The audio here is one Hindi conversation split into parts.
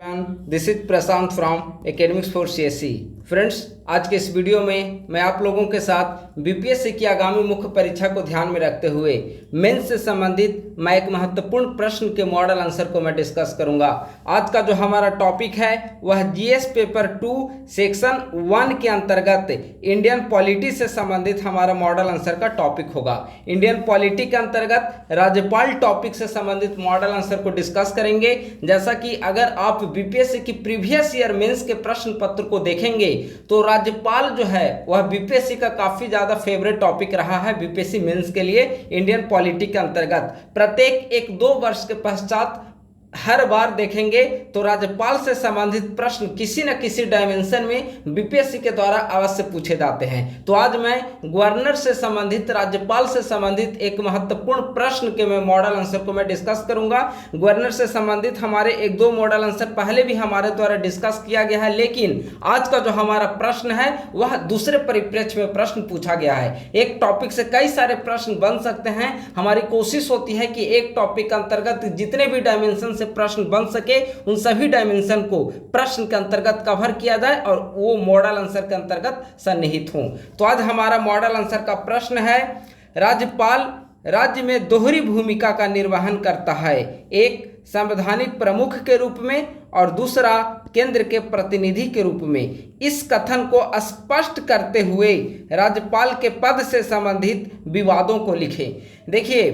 This is Prashant from academics for CSC. Friends, आज के इस वीडियो में मैं आप लोगों के साथ बीपीएससी की आगामी मुख्य परीक्षा को ध्यान में रखते हुए मेंस से संबंधित मैं एक महत्वपूर्ण प्रश्न के मॉडल आंसर को मैं डिस्कस करूंगा। आज का जो हमारा टॉपिक है वह जीएस पेपर 2 सेक्शन 1 के अंतर्गत इंडियन पॉलिटी से संबंधित हमारा मॉडल आंसर का टॉपिक होगा। इंडियन पॉलिटी के अंतर्गत राज्यपाल टॉपिक से संबंधित मॉडल आंसर को डिस्कस करेंगे। जैसा कि अगर आप बीपीएससी की प्रीवियस ईयर मेंस के प्रश्न पत्र को देखेंगे तो राज्यपाल जो है वह बीपीएससी का काफी ज्यादा फेवरेट टॉपिक रहा है बीपीएससी मेंस के लिए। इंडियन पॉलिटी के अंतर्गत प्रत्येक 1-2 वर्ष के पश्चात हर बार देखेंगे तो राज्यपाल से संबंधित प्रश्न किसी न किसी डायमेंशन में बीपीएससी के द्वारा अवश्य पूछे जाते हैं। तो आज मैं गवर्नर से संबंधित, राज्यपाल से संबंधित एक महत्वपूर्ण प्रश्न के मैं मॉडल आंसर को मैं डिस्कस करूंगा। गवर्नर से संबंधित हमारे 1-2 मॉडल आंसर पहले भी हमारे द्वारा डिस्कस किया गया है, लेकिन आज का जो हमारा प्रश्न है वह दूसरे परिप्रेक्ष्य में प्रश्न पूछा गया है। एक टॉपिक से कई सारे प्रश्न बन सकते हैं। हमारी कोशिश होती है कि एक टॉपिक के अंतर्गत जितने भी डायमेंशन से प्रश्न बन सके उन सभी डायमेंशन को प्रश्न के अंतर्गत कवर किया जाए और वो मॉडल आंसर के अंतर्गत सन्निहित हों। तो आज हमारा मॉडल आंसर का प्रश्न है, राज्यपाल राज्य में दोहरी भूमिका का निर्वहन करता है, एक संवैधानिक प्रमुख के रूप में और दूसरा केंद्र के प्रतिनिधि के रूप में। इस कथन को स्पष्ट करते हुए राज्यपाल के पद से संबंधित विवादों को लिखें। देखिए,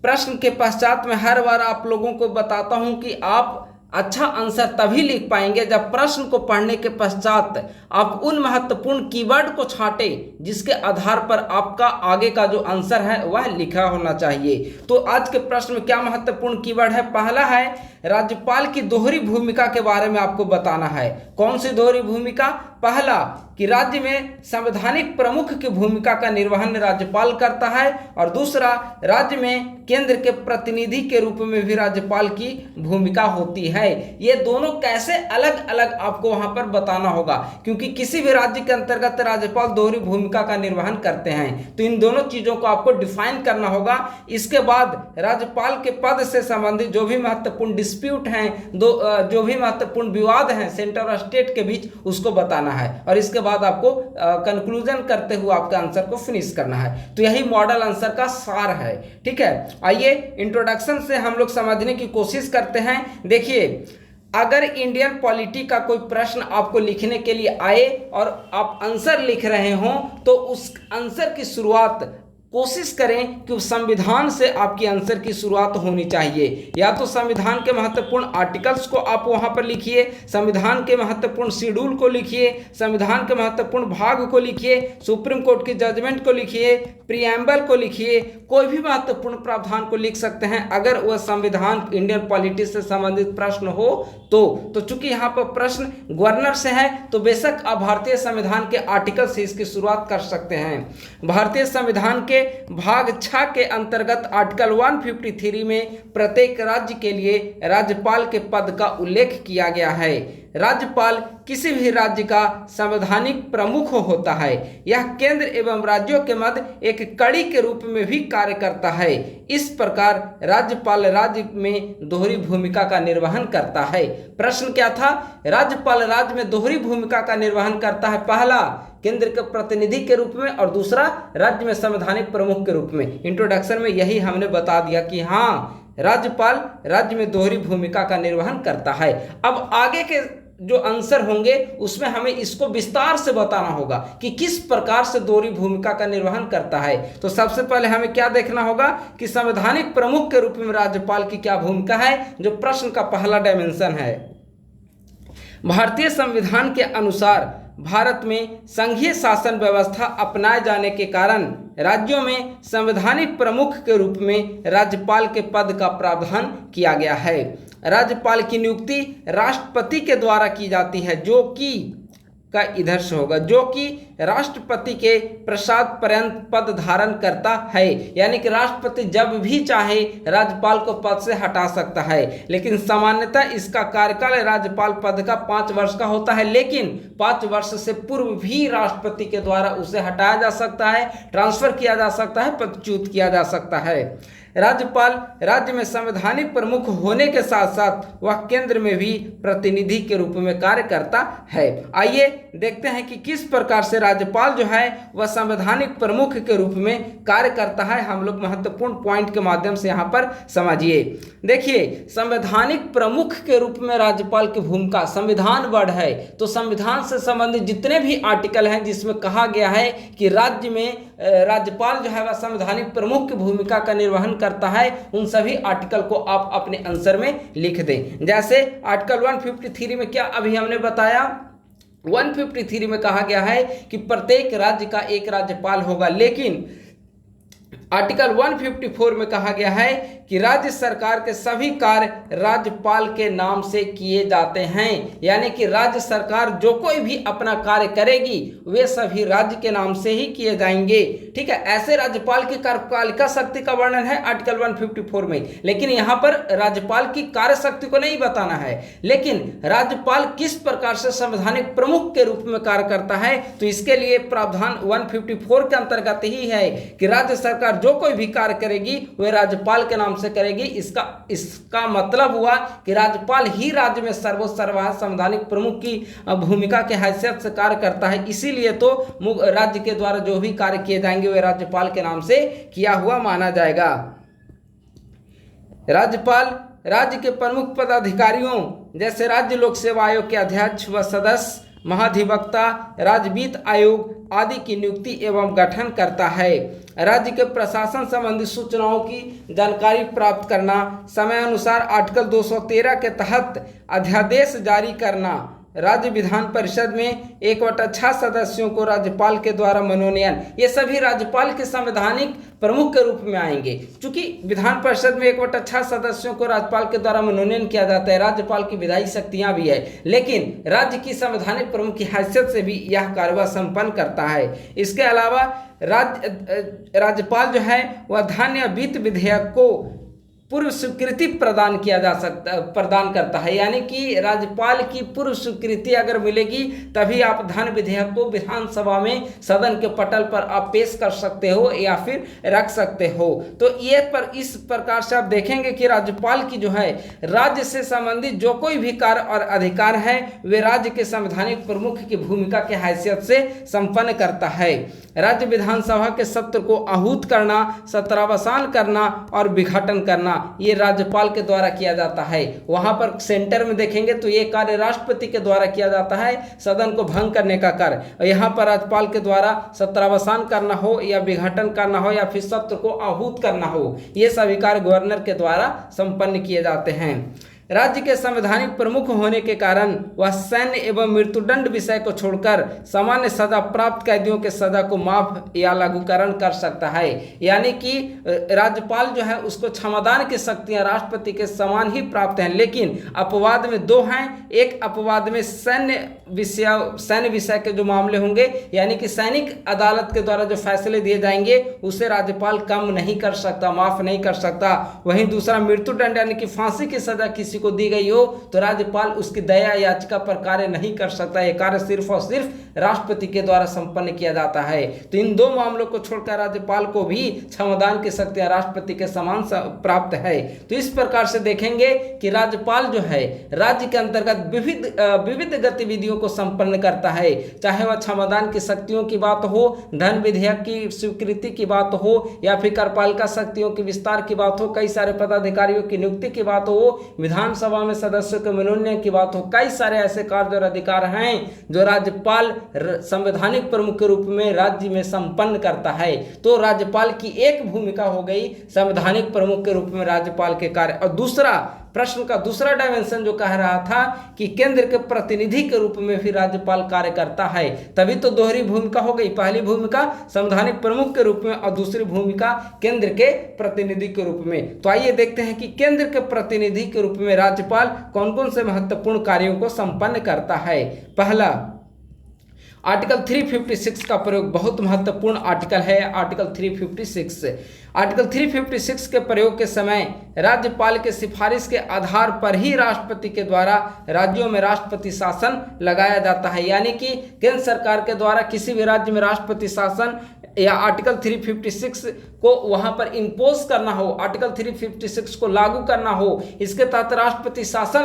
प्रश्न के पश्चात मैं हर बार आप लोगों को बताता हूं कि आप अच्छा आंसर तभी लिख पाएंगे जब प्रश्न को पढ़ने के पश्चात आप उन महत्वपूर्ण कीवर्ड को छांटें जिसके आधार पर आपका आगे का जो आंसर है वह लिखा होना चाहिए। तो आज के प्रश्न में क्या महत्वपूर्ण कीवर्ड है? पहला है राज्यपाल की दोहरी भूमिका के बारे में आपको बताना है। कौन सी दोहरी भूमिका? पहला कि राज्य में संवैधानिक प्रमुख की भूमिका का निर्वहन राज्यपाल करता है और दूसरा राज्य में केंद्र के प्रतिनिधि के रूप में भी राज्यपाल की भूमिका होती है। ये दोनों कैसे अलग अलग आपको वहां पर बताना होगा, क्योंकि किसी भी राज्य के अंतर्गत राज्यपाल दोहरी भूमिका का निर्वहन करते हैं। तो इन दोनों चीजों को आपको डिफाइन करना होगा। इसके बाद राज्यपाल के पद से संबंधित जो भी महत्वपूर्ण डिस्प्यूट हैं, जो भी महत्वपूर्ण विवाद हैं सेंटर और स्टेट के बीच, उसको बताना है और इसके बाद आपको कंक्लूजन करते हुए आपका आंसर को फिनिश करना है। तो यही मॉडल आंसर का सार है। ठीक है, आइए इंट्रोडक्शन से हम लोग समझने की कोशिश करते हैं। देखिए, अगर इंडियन पॉलिटी का कोई प्रश्न आपको लिखने के लिए आए और आप आंसर लिख रहे हों तो उस आंसर की शुरुआत कोशिश करें कि उस संविधान से आपकी आंसर की शुरुआत होनी चाहिए। या तो संविधान के महत्वपूर्ण आर्टिकल्स को आप वहां पर लिखिए, संविधान के महत्वपूर्ण शेड्यूल को लिखिए, संविधान के महत्वपूर्ण भाग को लिखिए, सुप्रीम कोर्ट की जजमेंट को लिखिए, प्रीएम्बल को लिखिए, कोई भी महत्वपूर्ण प्रावधान को लिख सकते हैं अगर वह संविधान इंडियन पॉलिटी से संबंधित प्रश्न हो तो चूंकि यहाँ पर प्रश्न गवर्नर से है तो बेशक आप भारतीय संविधान के आर्टिकल से इसकी शुरुआत कर सकते हैं। भारतीय संविधान के भाग 6 के अंतर्गत आर्टिकल 153 में प्रत्येक राज्य के लिए राज्यपाल के पद का उल्लेख किया गया है। राज्यपाल किसी भी राज्य का संवैधानिक प्रमुख होता है। यह केंद्र एवं राज्यों के मध्य एक कड़ी के रूप में भी कार्य करता है। इस प्रकार राज्यपाल राज्य में दोहरी भूमिका का निर्वहन करता है। प्रश्न क्या था? राज्यपाल राज्य में दोहरी भूमिका का निर्वहन करता है। पहला केंद्र के प्रतिनिधि के रूप में और दूसरा राज्य में संवैधानिक प्रमुख के रूप में। इंट्रोडक्शन में यही हमने बता दिया कि हाँ, राज्यपाल राज्य में दोहरी भूमिका का निर्वहन करता है। अब आगे के जो आंसर होंगे उसमें हमें इसको विस्तार से बताना होगा कि किस प्रकार से दोहरी भूमिका का निर्वहन करता है। तो सबसे पहले हमें क्या देखना होगा कि संवैधानिक प्रमुख के रूप में राज्यपाल की क्या भूमिका है, जो प्रश्न का पहला डायमेंशन है। भारतीय संविधान के अनुसार भारत में संघीय शासन व्यवस्था अपनाए जाने के कारण राज्यों में संवैधानिक प्रमुख के रूप में राज्यपाल के पद का प्रावधान किया गया है। राज्यपाल की नियुक्ति राष्ट्रपति के द्वारा की जाती है, जो कि का इधर से होगा, जो कि राष्ट्रपति के प्रसाद पर्यंत पद धारण करता है। यानी कि राष्ट्रपति जब भी चाहे राज्यपाल को पद से हटा सकता है, लेकिन सामान्यतः इसका कार्यकाल राज्यपाल पद का 5 वर्ष का होता है, लेकिन 5 वर्ष से पूर्व भी राष्ट्रपति के द्वारा उसे हटाया जा सकता है, ट्रांसफर किया जा सकता है, पदच्युत किया जा सकता है। राज्यपाल राज्य में संवैधानिक प्रमुख होने के साथ साथ वह केंद्र में भी प्रतिनिधि के रूप में कार्य करता है। आइए देखते हैं कि किस प्रकार से राज्यपाल जो है वह संवैधानिक प्रमुख के रूप में कार्य करता है। हम लोग महत्वपूर्ण पॉइंट के माध्यम से यहाँ पर समझिए। देखिए, संवैधानिक प्रमुख के रूप में राज्यपाल की भूमिका, संविधान वर्ड है तो संविधान से संबंधित जितने भी आर्टिकल हैं जिसमें कहा गया है कि राज्य में राज्यपाल जो है वह संवैधानिक प्रमुख की भूमिका का निर्वहन करता है, उन सभी आर्टिकल को आप अपने आंसर में लिख दें। जैसे आर्टिकल 153 में क्या अभी हमने बताया, 153 में कहा गया है कि प्रत्येक राज्य का एक राज्यपाल होगा, लेकिन आर्टिकल 154 में कहा गया है कि राज्य सरकार के सभी कार्य राज्यपाल के नाम से किए जाते हैं। यानी कि राज्य सरकार जो कोई भी अपना कार्य करेगी वे सभी राज्य के नाम से ही किए जाएंगे। ठीक है, ऐसे राज्यपाल की कार्यपालिका शक्ति का वर्णन है आर्टिकल 154 में, लेकिन यहाँ पर राज्यपाल की कार्य शक्ति को नहीं बताना है, लेकिन राज्यपाल किस प्रकार से संवैधानिक प्रमुख के रूप में कार्य करता है, तो इसके लिए प्रावधान 154 के अंतर्गत ही है कि राज्य सरकार जो कोई भी कार्य करेगी वह राज्यपाल के नाम से करेगी। इसका मतलब हुआ कि राज्यपाल ही राज्य में सर्वोच्च संवैधानिक प्रमुख की भूमिका के हैसियत से कार्य करता है। इसीलिए तो राज्य के द्वारा जो भी कार्य किए जाएंगे वे राज्यपाल के नाम से किया हुआ माना जाएगा। राज्यपाल राज्य के प्रमुख पदाधिकारियों जैसे राज्य लोक सेवा आयोग के अध्यक्ष व सदस्य, महाधिवक्ता, राज्य वित्त आयोग आदि की नियुक्ति एवं गठन करता है। राज्य के प्रशासन संबंधी सूचनाओं की जानकारी प्राप्त करना, समय अनुसार आर्टिकल 213 के तहत अध्यादेश जारी करना, राज्य विधान परिषद में 1/6 सदस्यों को राज्यपाल के द्वारा मनोनयन, ये सभी राज्यपाल के संवैधानिक प्रमुख के रूप में आएंगे। चूंकि विधान परिषद में 1/6 सदस्यों को राज्यपाल के द्वारा मनोनयन किया जाता है, राज्यपाल की विधायी शक्तियां भी है, लेकिन राज्य की संवैधानिक प्रमुख की हैसियत से भी यह कार्यभार संपन्न करता है। इसके अलावा राज्यपाल जो है वह धन या वित्त विधेयक को पूर्व स्वीकृति प्रदान करता है। यानी कि राज्यपाल की पूर्व स्वीकृति अगर मिलेगी तभी आप धन विधेयक को विधानसभा में सदन के पटल पर आप पेश कर सकते हो या फिर रख सकते हो। तो ये इस प्रकार से आप देखेंगे कि राज्यपाल की जो है राज्य से संबंधित जो कोई भी कार्य और अधिकार है वे राज्य के संवैधानिक प्रमुख की भूमिका के हैसियत से संपन्न करता है। राज्य विधानसभा के सत्र को आहूत करना, सत्रावसान करना और विघटन करना ये राज्यपाल के द्वारा किया जाता है। वहां पर सेंटर में देखेंगे तो ये कार्य राष्ट्रपति के द्वारा किया जाता है, सदन को भंग करने का कार्य। यहाँ पर राज्यपाल के द्वारा सत्रावसान करना हो या विघटन करना हो या फिर सत्र को आहूत करना हो, ये सभी कार्य गवर्नर के द्वारा संपन्न किए जाते हैं। राज्य के संवैधानिक प्रमुख होने के कारण वह सैन्य एवं मृत्युदंड विषय को छोड़कर सामान्य सजा प्राप्त कैदियों के सजा को माफ या लघुकरण कर सकता है। यानी कि राज्यपाल जो है उसको क्षमादान की शक्तियां राष्ट्रपति के समान ही प्राप्त हैं, लेकिन अपवाद में दो हैं। एक अपवाद में सैन्य विषय के जो मामले होंगे, यानी कि सैनिक अदालत के द्वारा जो फैसले दिए जाएंगे उसे राज्यपाल कम नहीं कर सकता, माफ नहीं कर सकता। वहीं दूसरा मृत्युदंड यानी कि फांसी की सजा किसी को दी गई हो तो राज्यपाल उसकी दया याचिका पर कार्य नहीं कर सकता। यह कार्य सिर्फ और सिर्फ राष्ट्रपति के द्वारा संपन्न किया जाता है। तो इन दो मामलों को छोड़कर राज्यपाल को भी क्षमादान की शक्तियां राष्ट्रपति के समान प्राप्त है। तो इस प्रकार से देखेंगे कि राज्यपाल जो है राज्य के अंतर्गत विविध गतिविधियों को संपन्न करता है, चाहे वह क्षमादान की शक्तियों की बात हो, धन विधेयक की स्वीकृति की बात हो या फिर कार्यपालिका शक्तियों के विस्तार की बात हो, कई सारे पदाधिकारियों की नियुक्ति की बात हो, विधानसभा में सदस्यों के मनोनयन की बात हो। कई सारे ऐसे कार्य और अधिकार हैं जो राज्यपाल संवैधानिक प्रमुख के रूप में राज्य में संपन्न करता है। तो राज्यपाल की एक भूमिका हो गई संवैधानिक प्रमुख के रूप में राज्यपाल के कार्य। और दूसरा प्रश्न का दूसरा डायमेंशन जो कह रहा था कि केंद्र के प्रतिनिधि के रूप में भी राज्यपाल कार्य करता है, तभी तो दोहरी भूमिका हो गई। पहली भूमिका संवैधानिक प्रमुख के रूप में और दूसरी भूमिका केंद्र के प्रतिनिधि के रूप में। तो आइए देखते हैं कि केंद्र के प्रतिनिधि के रूप में राज्यपाल कौन कौन से महत्वपूर्ण कार्यों को संपन्न करता है। पहला, आर्टिकल 356 का प्रयोग बहुत महत्वपूर्ण आर्टिकल है। आर्टिकल 356 के प्रयोग के समय राज्यपाल के सिफारिश के आधार पर ही राष्ट्रपति के द्वारा राज्यों में राष्ट्रपति शासन लगाया जाता है। यानी कि केंद्र सरकार के द्वारा किसी भी राज्य में राष्ट्रपति शासन या आर्टिकल 356 को वहां पर इम्पोज करना हो, आर्टिकल 356 को लागू करना हो, इसके तहत राष्ट्रपति शासन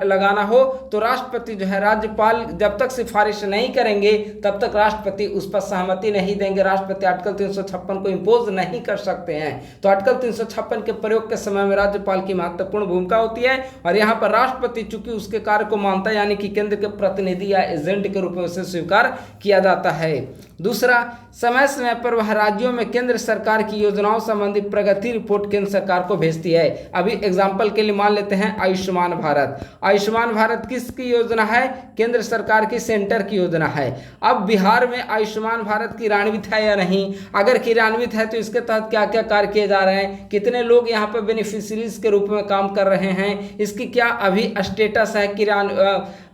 लगाना हो, तो राष्ट्रपति जो है, राज्यपाल जब तक सिफारिश नहीं करेंगे तब तक राष्ट्रपति उस पर सहमति नहीं देंगे। राष्ट्रपति आर्टिकल 356 को इम्पोज नहीं कर सकते हैं। तो आर्टिकल 356 के प्रयोग के समय में राज्यपाल की महत्वपूर्ण भूमिका होती है और यहाँ पर राष्ट्रपति चूंकि उसके कार्य को मानता है, यानी कि केंद्र के प्रतिनिधि या एजेंट के रूप में उसे स्वीकार किया जाता है। दूसरा, समय समय पर वह राज्यों में केंद्र सरकार की योजनाओं संबंधी प्रगति रिपोर्ट केंद्र सरकार को भेजती है। अभी एग्जाम्पल के लिए मान लेते हैं आयुष्मान भारत। आयुष्मान भारत किसकी योजना है? केंद्र सरकार की, सेंटर की योजना है। अब बिहार में आयुष्मान भारत क्रियान्वित है या नहीं, अगर क्रियान्वित है तो इसके तहत क्या क्या कार्य किए जा रहे हैं, कितने लोग यहाँ पर बेनिफिशियरीज के रूप में काम कर रहे हैं, इसकी क्या अभी स्टेटस है,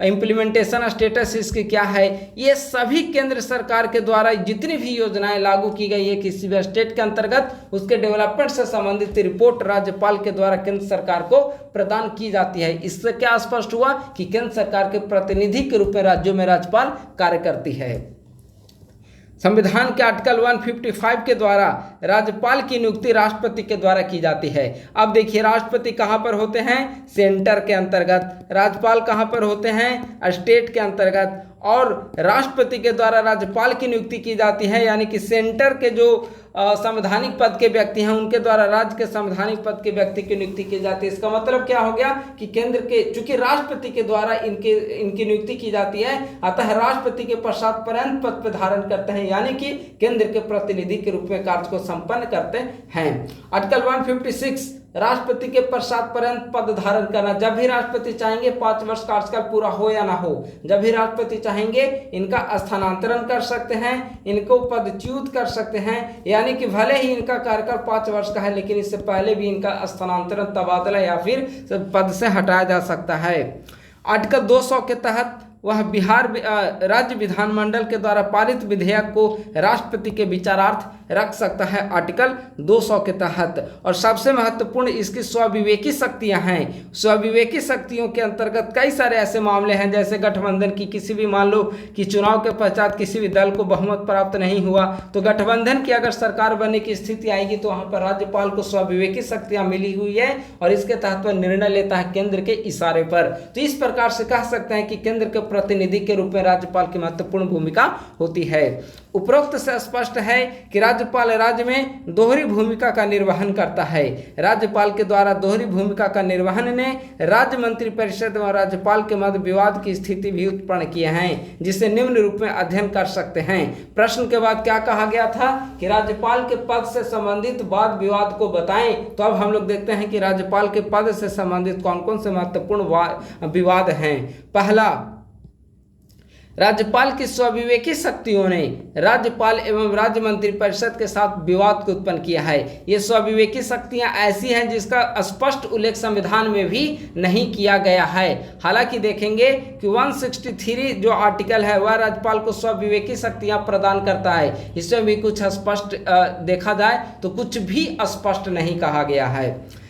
इम्प्लीमेंटेशन स्टेटस इसकी क्या है, ये सभी केंद्र सरकार के द्वारा जितनी भी योजनाएं लागू की गई है किसी भी स्टेट के अंतर्गत, उसके डेवलपमेंट से संबंधित रिपोर्ट राज्यपाल के द्वारा केंद्र सरकार को प्रदान की जाती है। इससे क्या स्पष्ट हुआ कि केंद्र सरकार के प्रतिनिधि के रूप में राज्यों में राज्यपाल कार्य करती है। संविधान के आर्टिकल 155 के द्वारा राज्यपाल की नियुक्ति राष्ट्रपति के द्वारा की जाती है। अब देखिए, राष्ट्रपति कहाँ पर होते हैं? सेंटर के अंतर्गत। राज्यपाल कहाँ पर होते हैं? स्टेट के अंतर्गत। और राष्ट्रपति के द्वारा राज्यपाल की नियुक्ति की जाती है, यानी कि सेंटर के जो संवैधानिक पद के व्यक्ति हैं उनके द्वारा राज्य के संवैधानिक पद के व्यक्ति की नियुक्ति की जाती है। इसका मतलब क्या हो गया कि केंद्र के, चूंकि राष्ट्रपति के द्वारा इनकी नियुक्ति की जाती है, अतः राष्ट्रपति के पश्चात पर्यंत पद पर धारण करते हैं, यानी कि केंद्र के प्रतिनिधि के रूप में कार्य को संपन्न करते हैं। आर्टिकल 156 राष्ट्रपति के पश्चात पर्यंत पद धारण करना। जब भी राष्ट्रपति चाहेंगे 5 वर्ष कार्यकाल पूरा हो या ना हो, जब भी राष्ट्रपति चाहेंगे इनका स्थानांतरण कर सकते हैं, इनको पदच्युत कर सकते हैं, यानी कि भले ही इनका कार्यकाल 5 वर्ष का है लेकिन इससे पहले भी इनका स्थानांतरण, तबादला या फिर पद से हटाया जा सकता है। आर्टिकल 200 के तहत वह बिहार राज्य विधानमंडल के द्वारा पारित विधेयक को राष्ट्रपति के विचारार्थ रख सकता है, आर्टिकल 200 के तहत। और सबसे महत्वपूर्ण इसकी स्वविवेकी शक्तियां हैं। स्वविवेकी शक्तियों के अंतर्गत कई सारे ऐसे मामले हैं, जैसे गठबंधन की, किसी भी, मान लो कि चुनाव के पश्चात किसी भी दल को बहुमत प्राप्त नहीं हुआ, तो गठबंधन की अगर सरकार बनने की स्थिति आएगी तो वहां पर राज्यपाल को स्वविवेकी शक्तियां मिली हुई है और इसके तहत वह निर्णय लेता है केंद्र के इशारे पर। तो इस प्रकार से कह सकते हैं कि केंद्र के प्रतिनिधि के रूप में राज्यपाल की महत्वपूर्ण भूमिका होती है। उपरोक्त से स्पष्ट है कि राज्यपाल राज्य में दोहरी भूमिका का निर्वहन करता है। राज्यपाल के द्वारा दोहरी भूमिका का निर्वहन ने राज्य मंत्रिपरिषद व राज्यपाल के मध्य विवाद की स्थिति भी उत्पन्न किए हैं, जिसे निम्न रूप में अध्ययन कर सकते हैं। प्रश्न के बाद क्या कहा गया था कि राज्यपाल के पद से संबंधित वाद विवाद को बताएं। तो अब हम लोग देखते हैं कि राज्यपाल के पद से संबंधित कौन कौन से महत्वपूर्ण विवाद हैं। पहला, राज्यपाल की स्वविवेकी शक्तियों ने राज्यपाल एवं राज्य मंत्रिपरिषद के साथ विवाद को उत्पन्न किया है। ये स्वविवेकी शक्तियां ऐसी हैं जिसका स्पष्ट उल्लेख संविधान में भी नहीं किया गया है। हालांकि देखेंगे कि 163 जो आर्टिकल है वह राज्यपाल को स्वविवेकी शक्तियां प्रदान करता है। इसमें भी कुछ स्पष्ट देखा जाए तो कुछ भी स्पष्ट नहीं कहा गया है।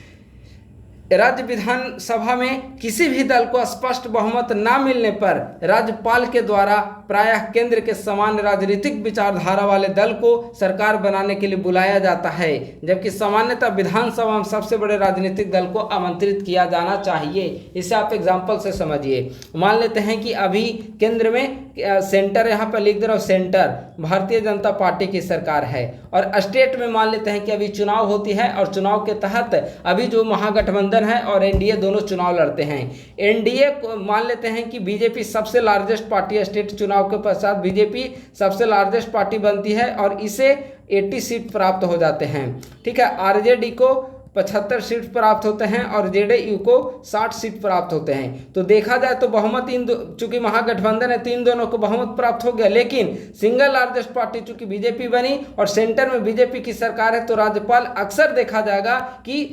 राज्य विधानसभा में किसी भी दल को स्पष्ट बहुमत न मिलने पर राज्यपाल के द्वारा प्रायः केंद्र के समान राजनीतिक विचारधारा वाले दल को सरकार बनाने के लिए बुलाया जाता है, जबकि सामान्यतः विधानसभा में सबसे बड़े राजनीतिक दल को आमंत्रित किया जाना चाहिए। इसे आप एग्जाम्पल से समझिए। मान लेते हैं कि अभी केंद्र में सेंटर, यहाँ पर लिख दे रहा हूँ सेंटर, भारतीय जनता पार्टी की सरकार है, और स्टेट में मान लेते हैं कि अभी चुनाव होती है और चुनाव के तहत अभी जो महागठबंधन है और एनडीए दोनों चुनाव लड़ते हैं। एनडीए को मान लेते हैं कि बीजेपी सबसे लार्जेस्ट पार्टी है, स्टेट चुनाव के पश्चात बीजेपी सबसे लार्जेस्ट पार्टी बनती है और इसे 80 सीट प्राप्त हो जाते हैं। ठीक है, आरजेडी को 75 सीट प्राप्त होते हैं और जेडीयू को 60 सीट प्राप्त होते हैं। तो देखा जाए तो बहुमत चूंकि महागठबंधन है तो इन दोनों को बहुमत प्राप्त हो गया, लेकिन सिंगल लार्जेस्ट पार्टी चूंकि बीजेपी बनी और सेंटर में बीजेपी की सरकार है, तो राज्यपाल अक्सर देखा जाएगा कि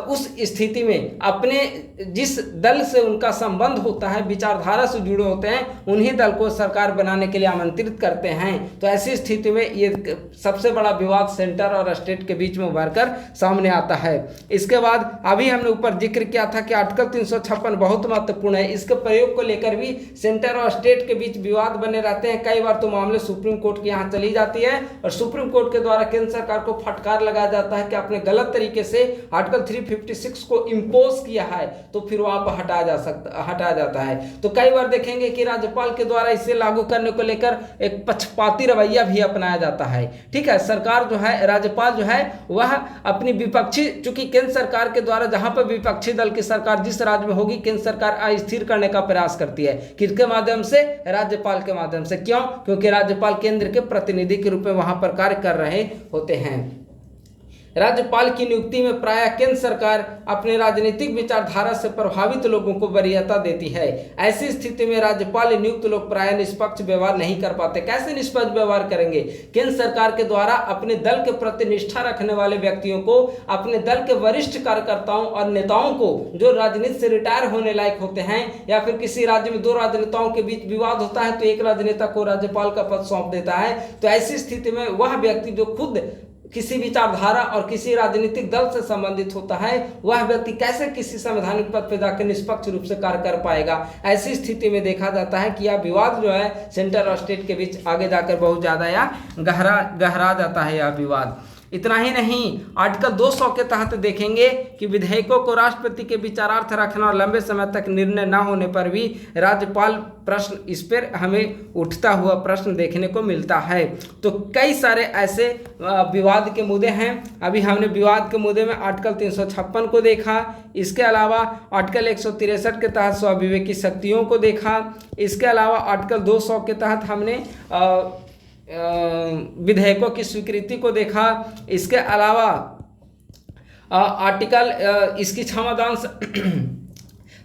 उस स्थिति में अपने जिस दल से उनका संबंध होता है, विचारधारा से जुड़े होते हैं, उन्हीं दल को सरकार बनाने के लिए आमंत्रित करते हैं। तो ऐसी स्थिति में ये सबसे बड़ा विवाद सेंटर और स्टेट के बीच में उभर कर सामने आता है। इसके बाद अभी हमने ऊपर जिक्र किया था कि आर्टिकल 356 बहुत महत्वपूर्ण है। इसके प्रयोग को लेकर भी सेंटर और स्टेट के बीच विवाद बने रहते हैं। कई बार तो मामले सुप्रीम कोर्ट के यहाँ चली जाती है और सुप्रीम कोर्ट के द्वारा केंद्र सरकार को फटकार लगाया जाता है कि आपने गलत तरीके से आर्टिकल 356 को इम्पोज किया है, तो फिर वहां पर हटाया जाता है। तो कई बार देखेंगे कि राज्यपाल के द्वारा इसे लागू करने को लेकर एक पक्षपाती रवैया भी अपनाया जाता है। ठीक है, सरकार जो है, राज्यपाल जो है वह अपनी विपक्षी, चूंकि केंद्र सरकार के द्वारा जहां पर विपक्षी दल की सरकार जिस राज्य में होगी, केंद्र सरकार अस्थिर करने का प्रयास करती है। किसके माध्यम से? राज्यपाल के माध्यम से। क्यों? क्योंकि राज्यपाल केंद्र के प्रतिनिधि के रूप में वहां पर कार्य कर रहे होते हैं। राज्यपाल की नियुक्ति में प्रायः केंद्र सरकार अपने राजनीतिक विचारधारा से प्रभावित लोगों को वरीयता देती है। ऐसी स्थिति में राज्यपाल नियुक्त लोग प्रायः निष्पक्ष व्यवहार नहीं कर पाते। कैसे निष्पक्ष व्यवहार करेंगे? केंद्र सरकार के द्वारा अपने दल के प्रति निष्ठा रखने वाले व्यक्तियों को, अपने दल के वरिष्ठ कार्यकर्ताओं और नेताओं को जो राजनीति से रिटायर होने लायक होते हैं, या फिर किसी राज्य में दो राजनेताओं के बीच विवाद होता है तो एक राजनेता को राज्यपाल का पद सौंप देता है। तो ऐसी स्थिति में वह व्यक्ति जो खुद किसी विचारधारा और किसी राजनीतिक दल से संबंधित होता है, वह व्यक्ति कैसे किसी संवैधानिक पद पर जाकर निष्पक्ष रूप से कार्य कर पाएगा? ऐसी स्थिति में देखा जाता है कि यह विवाद जो है सेंटर और स्टेट के बीच आगे जाकर बहुत ज्यादा या गहरा जाता है यह विवाद। इतना ही नहीं, आर्टिकल 200 के तहत देखेंगे कि विधेयकों को राष्ट्रपति के विचारार्थ रखना और लंबे समय तक निर्णय न होने पर भी राज्यपाल प्रश्न, इस पर हमें उठता हुआ प्रश्न देखने को मिलता है। तो कई सारे ऐसे विवाद के मुद्दे हैं। अभी हमने विवाद के मुद्दे में आर्टिकल 356 को देखा, इसके अलावा आर्टिकल 163 के तहत स्वाविवेकी शक्तियों को देखा, इसके अलावा आर्टिकल 200 के तहत हमने विधेयकों की स्वीकृति को देखा, इसके अलावा आर्टिकल इसकी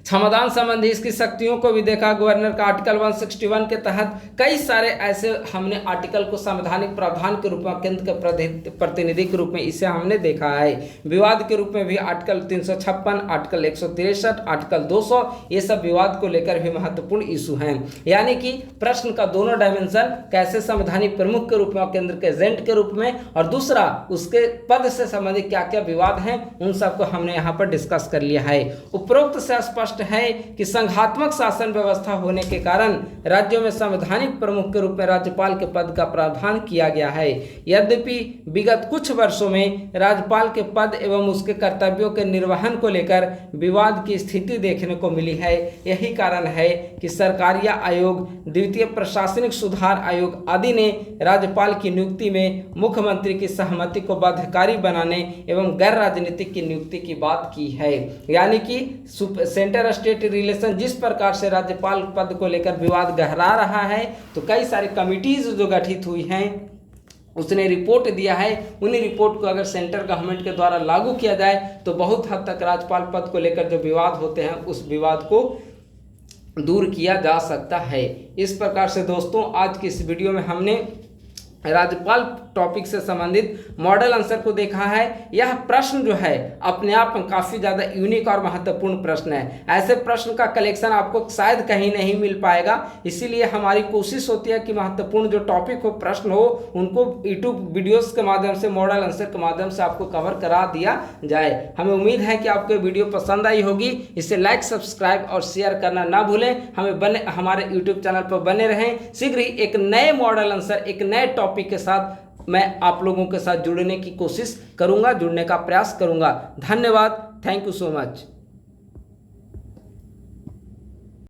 क्षमादान संबंधी इसकी शक्तियों को भी देखा। गवर्नर का आर्टिकल 161 के तहत कई सारे ऐसे हमने आर्टिकल को संवैधानिक प्रावधान के रूप में केंद्र के प्रतिनिधि के रूप में इसे हमने देखा है। विवाद के रूप में भी आर्टिकल 356, आर्टिकल 163, आर्टिकल 200, ये सब विवाद को लेकर भी महत्वपूर्ण इशू हैं। यानी कि प्रश्न का दोनों डायमेंशन, कैसे संवैधानिक प्रमुख के रूप में और केंद्र के एजेंट के रूप में, और दूसरा उसके पद से संबंधित क्या क्या विवाद हैं, उन सबको हमने यहाँ पर डिस्कस कर लिया है। उपरोक्त से स्पष्ट है कि संघात्मक शासन व्यवस्था होने के कारण राज्यों में संवैधानिक प्रमुख के रूप में राज्यपाल के पद का प्रावधान किया गया है। यद्यपि विगत कुछ वर्षों में राज्यपाल के पद एवं उसके कर्तव्यों के निर्वहन को लेकर विवाद की स्थिति देखने को मिली है। यही कारण है कि सरकारीय आयोग, द्वितीय प्रशासनिक सुधार आयोग आदि ने राज्यपाल की नियुक्ति में मुख्यमंत्री की सहमति को बाध्यकारी बनाने एवं गैर राजनीतिक की नियुक्ति की बात की है। यानी कि सेंटर स्टेट रिलेशन जिस प्रकार से राज्यपाल पद को लेकर विवाद गहरा रहा है, तो कई सारी कमिटीज जो गठित हुई हैं उसने रिपोर्ट दिया है। उन्हीं रिपोर्ट को अगर सेंट्रल गवर्नमेंट के द्वारा लागू किया जाए तो बहुत हद तक राज्यपाल पद को लेकर जो विवाद होते हैं उस विवाद को दूर किया जा सकता है। इस प्रकार से दोस्तों आज की इस वीडियो में हमने राज्यपाल टॉपिक से संबंधित मॉडल आंसर को देखा है। यह प्रश्न जो है अपने आप में काफ़ी ज़्यादा यूनिक और महत्वपूर्ण प्रश्न है। ऐसे प्रश्न का कलेक्शन आपको शायद कहीं नहीं मिल पाएगा, इसीलिए हमारी कोशिश होती है कि महत्वपूर्ण जो टॉपिक हो, प्रश्न हो, उनको यूट्यूब वीडियोस के माध्यम से, मॉडल आंसर के माध्यम से आपको कवर करा दिया जाए। हमें उम्मीद है कि आपको वीडियो पसंद आई होगी। इसे लाइक, सब्सक्राइब और शेयर करना ना भूलें। हमारे यूट्यूब चैनल पर बने रहें। शीघ्र ही एक नए मॉडल आंसर, एक नए टॉपिक के साथ मैं आप लोगों के साथ जुड़ने की कोशिश करूंगा, जुड़ने का प्रयास करूंगा। धन्यवाद। Thank you so much.